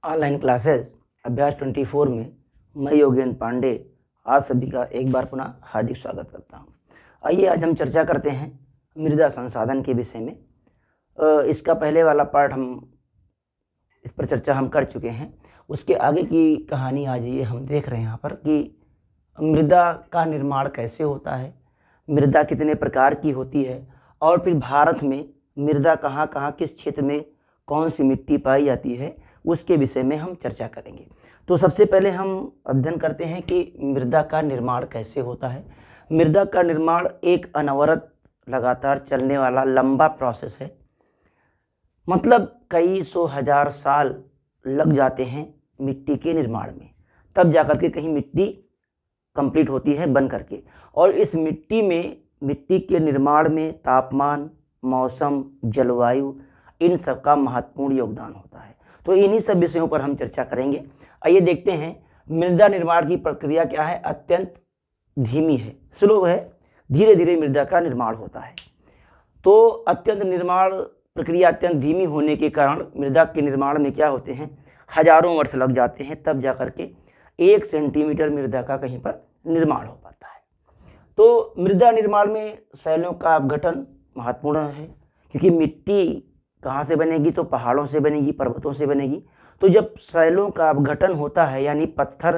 Online classes अभ्यास 24 में मैं योगेंद्र पांडे आप सभी का एक बार पुनः हार्दिक स्वागत करता हूं। आइए आज हम चर्चा करते हैं मृदा संसाधन के विषय में। इसका पहले वाला पार्ट इस पर चर्चा हम कर चुके हैं। उसके आगे की कहानी आज ये हम देख रहे हैं यहाँ पर कि मृदा का निर्माण कैसे होता है, मृदा कितने प्रकार की होती है और फिर भारत में मृदा कहाँ कहाँ किस क्षेत्र में कौन सी मिट्टी पाई जाती है, उसके विषय में हम चर्चा करेंगे। तो सबसे पहले हम अध्ययन करते हैं कि मृदा का निर्माण कैसे होता है। मृदा का निर्माण एक अनवरत लगातार चलने वाला लंबा प्रोसेस है। मतलब कई सौ हजार साल लग जाते हैं मिट्टी के निर्माण में, तब जाकर के कहीं मिट्टी कंप्लीट होती है बन करके। और इस मिट्टी के निर्माण में तापमान, मौसम, जलवायु, इन सब का महत्वपूर्ण योगदान होता है। तो इन्हीं सब विषयों पर हम चर्चा करेंगे। आइए देखते हैं मृदा निर्माण की प्रक्रिया क्या है। अत्यंत धीमी है, स्लो है, धीरे धीरे मृदा का निर्माण होता है। तो प्रक्रिया अत्यंत धीमी होने के कारण मृदा के निर्माण में क्या होते हैं, हजारों वर्ष लग जाते हैं, तब जाकर के 1 सेंटीमीटर मृदा का कहीं पर निर्माण हो पाता है। तो मृदा निर्माण में शैलों का अपघटन महत्वपूर्ण है, क्योंकि मिट्टी कहाँ से बनेगी, तो पहाड़ों से बनेगी, पर्वतों से बनेगी। तो जब शैलों का अपघटन होता है, यानी पत्थर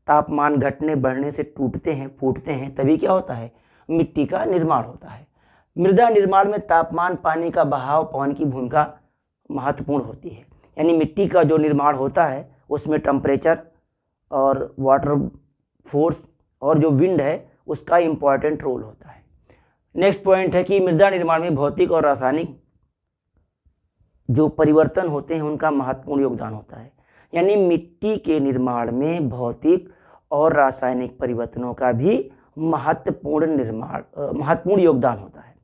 तापमान घटने बढ़ने से टूटते हैं, फूटते हैं, तभी क्या होता है, मिट्टी का निर्माण होता है। मृदा निर्माण में तापमान, पानी का बहाव, पवन की भूमिका महत्वपूर्ण होती है। यानी मिट्टी का जो निर्माण होता है उसमें टेम्परेचर और वाटर फोर्स और जो विंड है उसका इम्पॉर्टेंट रोल होता है। नेक्स्ट पॉइंट है कि मृदा निर्माण में भौतिक और रासायनिक जो परिवर्तन होते हैं उनका महत्वपूर्ण योगदान होता है। यानी मिट्टी के निर्माण में भौतिक और रासायनिक परिवर्तनों का भी महत्वपूर्ण योगदान होता है।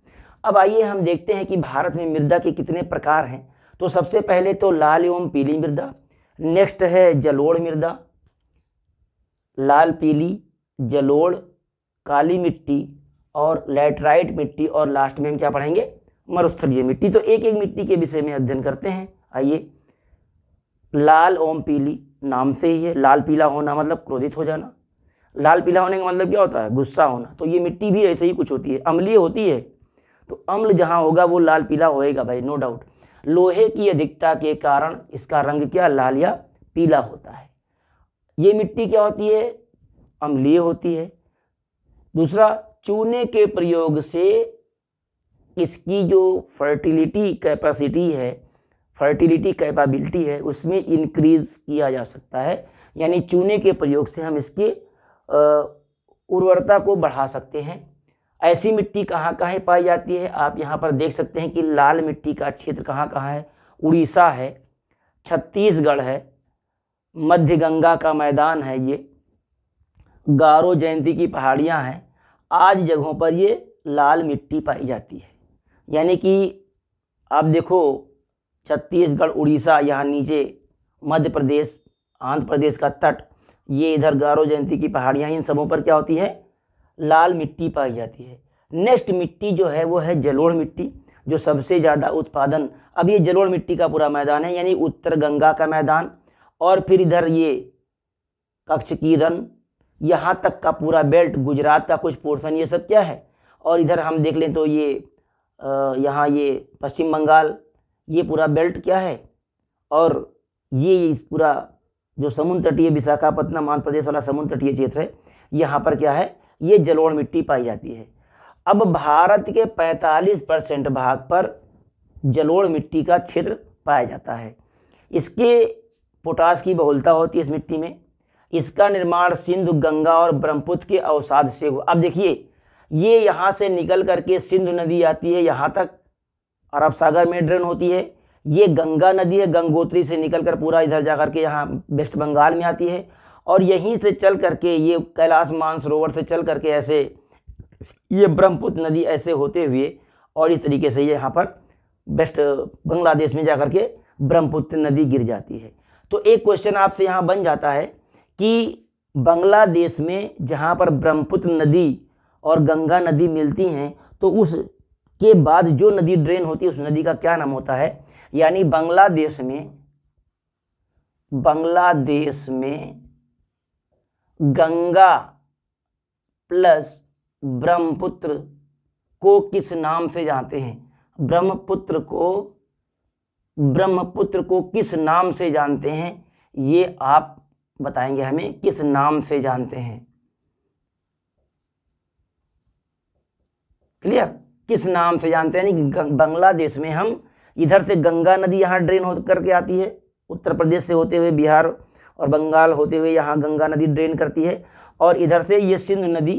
अब आइए हम देखते हैं कि भारत में मृदा के कितने प्रकार हैं। तो सबसे पहले तो लाल एवं पीली मृदा, नेक्स्ट है जलोढ़ मृदा, लाल पीली, जलोढ़, काली मिट्टी और लैटराइट मिट्टी, और लास्ट में हम क्या पढ़ेंगे, मरुस्थलीय मिट्टी। तो एक एक मिट्टी के विषय में अध्ययन करते हैं। आइए, लाल एवं पीली नाम से ही है। लाल पीला होना मतलब क्रोधित हो जाना, लाल पीला होने का मतलब क्या होता है, गुस्सा होना। तो ये मिट्टी भी ऐसे ही कुछ होती है, अम्लीय होती है। तो अम्ल जहाँ होगा वो लाल पीला होएगा भाई, नो डाउट। लोहे की अधिकता के कारण इसका रंग क्या, लाल या पीला होता है। ये मिट्टी क्या होती है, अम्लीय होती है। दूसरा, चूने के प्रयोग से इसकी जो फर्टिलिटी कैपेबिलिटी है उसमें इंक्रीज किया जा सकता है। यानी चूने के प्रयोग से हम इसकी उर्वरता को बढ़ा सकते हैं। ऐसी मिट्टी कहाँ कहाँ पाई जाती है, आप यहाँ पर देख सकते हैं कि लाल मिट्टी का क्षेत्र कहाँ कहाँ है। उड़ीसा है, छत्तीसगढ़ है, मध्य गंगा का मैदान है, ये गारो जयंती की पहाड़ियाँ हैं। आज जगहों पर ये लाल मिट्टी पाई जाती है। यानी कि आप देखो, छत्तीसगढ़, उड़ीसा, यहाँ नीचे मध्य प्रदेश, आंध्र प्रदेश का तट, ये इधर गारो जयंती की पहाड़ियाँ, इन सबों पर क्या होती है, लाल मिट्टी पाई जाती है। नेक्स्ट मिट्टी जो है वो है जलोढ़ मिट्टी, जो सबसे ज़्यादा उत्पादन, अब ये जलोढ़ मिट्टी का पूरा मैदान है, यानी उत्तर गंगा का मैदान, और फिर इधर ये कच्छ की रण, यहाँ तक का पूरा बेल्ट, गुजरात का कुछ पोर्शन, ये सब क्या है। और इधर हम देख लें तो ये यहाँ ये पश्चिम बंगाल, ये पूरा बेल्ट क्या है। और ये इस पूरा जो समुद्र तटीय विशाखापत्तनम आंध्र प्रदेश वाला समुद्र तटीय क्षेत्र है, यहाँ पर क्या है, ये जलोढ़ मिट्टी पाई जाती है। अब भारत के 45% भाग पर जलोढ़ मिट्टी का क्षेत्र पाया जाता है। इसके पोटास की बहुलता होती है इस मिट्टी में। इसका निर्माण सिंधु, गंगा और ब्रह्मपुत्र के अवसाद से हुआ। अब देखिए, ये यहाँ से निकल करके सिंधु नदी आती है, यहाँ तक अरब सागर में ड्रेन होती है। ये गंगा नदी है, गंगोत्री से निकल कर पूरा इधर जा करके यहाँ वेस्ट बंगाल में आती है। और यहीं से चल करके ये कैलाश मानसरोवर से चल करके ऐसे ये ब्रह्मपुत्र नदी ऐसे होते हुए और इस तरीके से ये यहाँ पर वेस्ट बांग्लादेश में जा करके ब्रह्मपुत्र नदी गिर जाती है। तो एक क्वेश्चन आपसे यहाँ बन जाता है कि बांग्लादेश में जहाँ पर ब्रह्मपुत्र नदी और गंगा नदी मिलती हैं, तो उसके बाद जो नदी ड्रेन होती है उस नदी का क्या नाम होता है। यानी बांग्लादेश में बांग्लादेश में गंगा प्लस ब्रह्मपुत्र को किस नाम से जानते हैं? ब्रह्मपुत्र को किस नाम से जानते हैं? ये आप बताएंगे हमें, किस नाम से जानते हैं। क्लियर, किस नाम से जानते हैं? यानी कि बांग्लादेश में हम इधर से गंगा नदी यहाँ ड्रेन हो करके आती है, उत्तर प्रदेश से होते हुए बिहार और बंगाल होते हुए यहाँ गंगा नदी ड्रेन करती है, और इधर से ये सिंधु नदी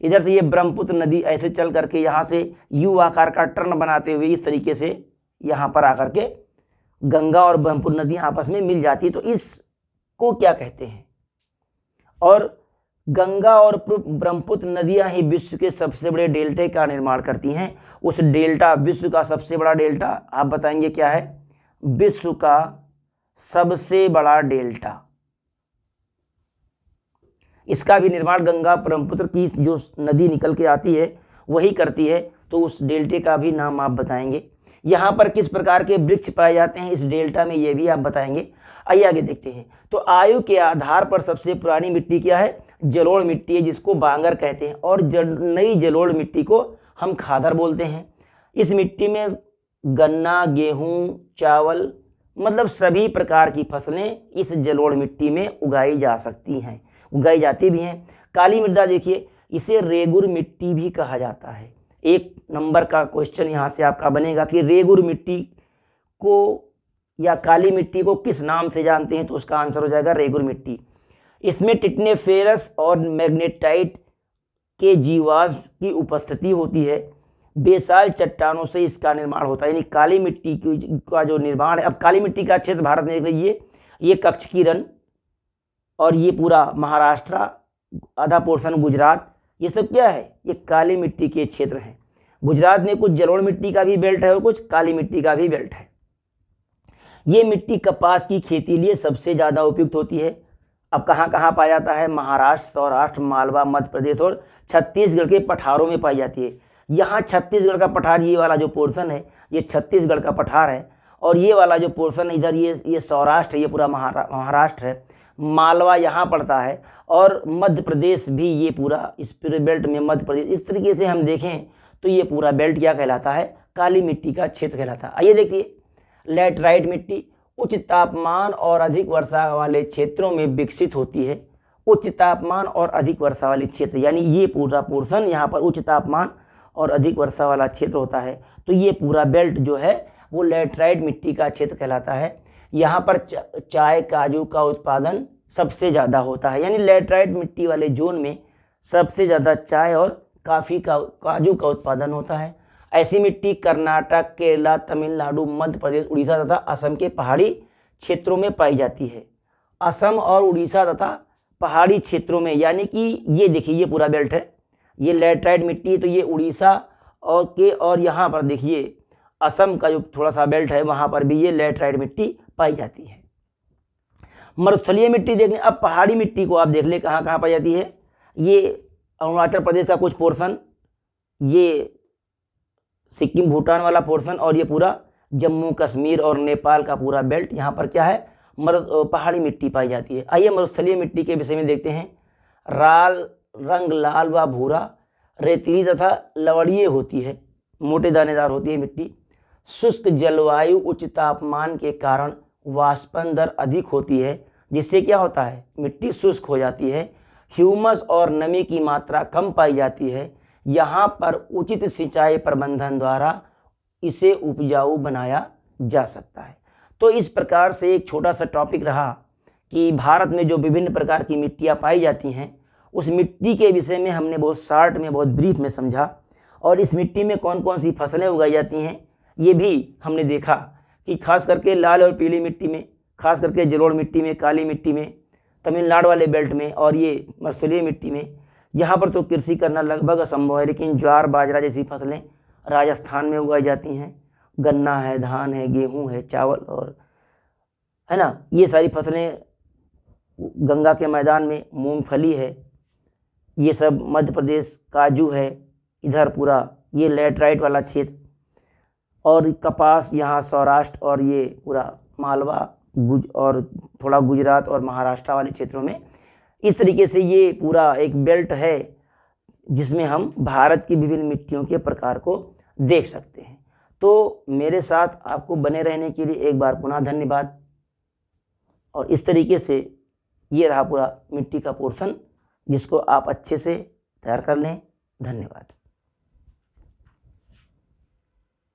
इधर से ये ब्रह्मपुत्र नदी ऐसे चल करके यहाँ से यू आकार का टर्न बनाते हुए इस तरीके से यहाँ पर आकर के गंगा और ब्रह्मपुत्र नदी आपस में मिल जाती है। तो इसको क्या कहते हैं? और गंगा और ब्रह्मपुत्र नदियां ही विश्व के सबसे बड़े डेल्टे का निर्माण करती हैं। उस डेल्टा, विश्व का सबसे बड़ा डेल्टा आप बताएंगे क्या है? विश्व का सबसे बड़ा डेल्टा, इसका भी निर्माण गंगा ब्रह्मपुत्र की जो नदी निकल के आती है वही करती है। तो उस डेल्टे का भी नाम आप बताएंगे। यहाँ पर किस प्रकार के वृक्ष पाए जाते हैं इस डेल्टा में, ये भी आप बताएंगे। आइए आगे देखते हैं। तो आयु के आधार पर सबसे पुरानी मिट्टी क्या है? जलोढ़ मिट्टी है, जिसको बांगर कहते हैं, और नई जलोढ़ मिट्टी को हम खादर बोलते हैं। इस मिट्टी में गन्ना, गेहूं, चावल, मतलब सभी प्रकार की फसलें इस जलोढ़ मिट्टी में उगाई जा सकती हैं, उगाई जाती भी हैं। काली मृदा देखिए, इसे रेगुर मिट्टी भी कहा जाता है। एक नंबर का क्वेश्चन यहाँ से आपका बनेगा कि रेगुर मिट्टी को या काली मिट्टी को किस नाम से जानते हैं? तो उसका आंसर हो जाएगा रेगुर मिट्टी। इसमें टिटनेफेरस और मैग्नेटाइट के जीवाश्म की उपस्थिति होती है। बेसाल चट्टानों से इसका निर्माण होता है, यानी काली मिट्टी का जो निर्माण है। अब काली मिट्टी का क्षेत्र भारत में देख लीजिए, ये कच्छ की रण और ये पूरा महाराष्ट्र, आधा पोर्शन गुजरात, ये सब क्या है? ये काली मिट्टी के क्षेत्र हैं। गुजरात में कुछ जलोढ़ मिट्टी का भी बेल्ट है और कुछ काली मिट्टी का भी बेल्ट है। ये मिट्टी कपास की खेती लिए सबसे ज़्यादा उपयुक्त होती है। अब कहाँ कहाँ पाया जाता है? महाराष्ट्र, सौराष्ट्र, मालवा, मध्य प्रदेश और छत्तीसगढ़ के पठारों में पाई जाती है। यहाँ छत्तीसगढ़ का पठार, ये वाला जो पोर्शन है ये छत्तीसगढ़ का पठार है, और ये वाला जो पोर्शन है इधर ये सौराष्ट्र, ये पूरा महाराष्ट्र है। मालवा यहाँ पड़ता है, और मध्य प्रदेश भी, ये पूरा इस पूरे बेल्ट में मध्य प्रदेश। इस तरीके से हम देखें तो ये पूरा बेल्ट क्या कहलाता है? काली मिट्टी का क्षेत्र कहलाता है। आइए देखिए, लैटराइट मिट्टी उच्च तापमान और अधिक वर्षा वाले क्षेत्रों में विकसित होती है। उच्च तापमान और अधिक वर्षा वाले क्षेत्र, यानी ये पूरा पोर्शन यहाँ पर उच्च तापमान और अधिक वर्षा वाला क्षेत्र होता है। तो ये पूरा बेल्ट जो है वो लैटराइट मिट्टी का क्षेत्र कहलाता है। यहाँ पर चाय, काजू का उत्पादन सबसे ज़्यादा होता है, यानी लैटराइट मिट्टी वाले जोन में सबसे ज़्यादा चाय और काजू का उत्पादन होता है। ऐसी मिट्टी कर्नाटक, केरला, तमिलनाडु, मध्य प्रदेश, उड़ीसा तथा असम के पहाड़ी क्षेत्रों में पाई जाती है। असम और उड़ीसा तथा पहाड़ी क्षेत्रों में, यानी कि ये देखिए ये पूरा बेल्ट है, ये लैटराइट मिट्टी, तो ये उड़ीसा और यहाँ पर देखिए असम का जो थोड़ा सा बेल्ट है वहाँ पर भी ये लैटराइट मिट्टी पाई जाती है। मरुस्थलीय मिट्टी देख लें। अब पहाड़ी मिट्टी को आप देख लें कहाँ कहाँ पाई जाती है। ये अरुणाचल प्रदेश का कुछ पोर्शन, ये सिक्किम भूटान वाला पोर्शन, और ये पूरा जम्मू कश्मीर और नेपाल का पूरा बेल्ट, यहाँ पर क्या है? पहाड़ी मिट्टी पाई जाती है। आइए मरुस्थलीय मिट्टी के विषय में देखते हैं। रंग लाल व भूरा, रेतीली तथा लवणीय होती है, मोटे दानेदार होती है मिट्टी। शुष्क जलवायु, उच्च तापमान के कारण वाष्पन दर अधिक होती है, जिससे क्या होता है? मिट्टी शुष्क हो जाती है। ह्यूमस और नमी की मात्रा कम पाई जाती है। यहाँ पर उचित सिंचाई प्रबंधन द्वारा इसे उपजाऊ बनाया जा सकता है। तो इस प्रकार से एक छोटा सा टॉपिक रहा कि भारत में जो विभिन्न प्रकार की मिट्टियाँ पाई जाती हैं, उस मिट्टी के विषय में हमने बहुत शॉर्ट में, बहुत ब्रीफ में समझा, और इस मिट्टी में कौन कौन सी फसलें उगाई जाती हैं ये भी हमने देखा कि खास करके लाल और पीली मिट्टी में, खास करके जलोढ़ मिट्टी में, काली मिट्टी में, तमिलनाडु वाले बेल्ट में, और ये मरुस्थलीय मिट्टी में, यहाँ पर तो कृषि करना लगभग असंभव है। लेकिन ज्वार, बाजरा जैसी फसलें राजस्थान में उगाई जाती हैं। गन्ना है, धान है, गेहूँ है, चावल और है ना, ये सारी फसलें। गंगा के मैदान में मूंगफली है, ये सब मध्य प्रदेश, काजू है, इधर पूरा ये लैटराइट वाला क्षेत्र, और कपास यहाँ सौराष्ट्र, और ये पूरा मालवा, और थोड़ा गुजरात और महाराष्ट्र वाले क्षेत्रों में। इस तरीके से ये पूरा एक बेल्ट है जिसमें हम भारत की विभिन्न मिट्टियों के प्रकार को देख सकते हैं। तो मेरे साथ आपको बने रहने के लिए एक बार पुनः धन्यवाद। और इस तरीके से ये रहा पूरा मिट्टी का पोर्शन, जिसको आप अच्छे से तैयार कर लें। धन्यवाद।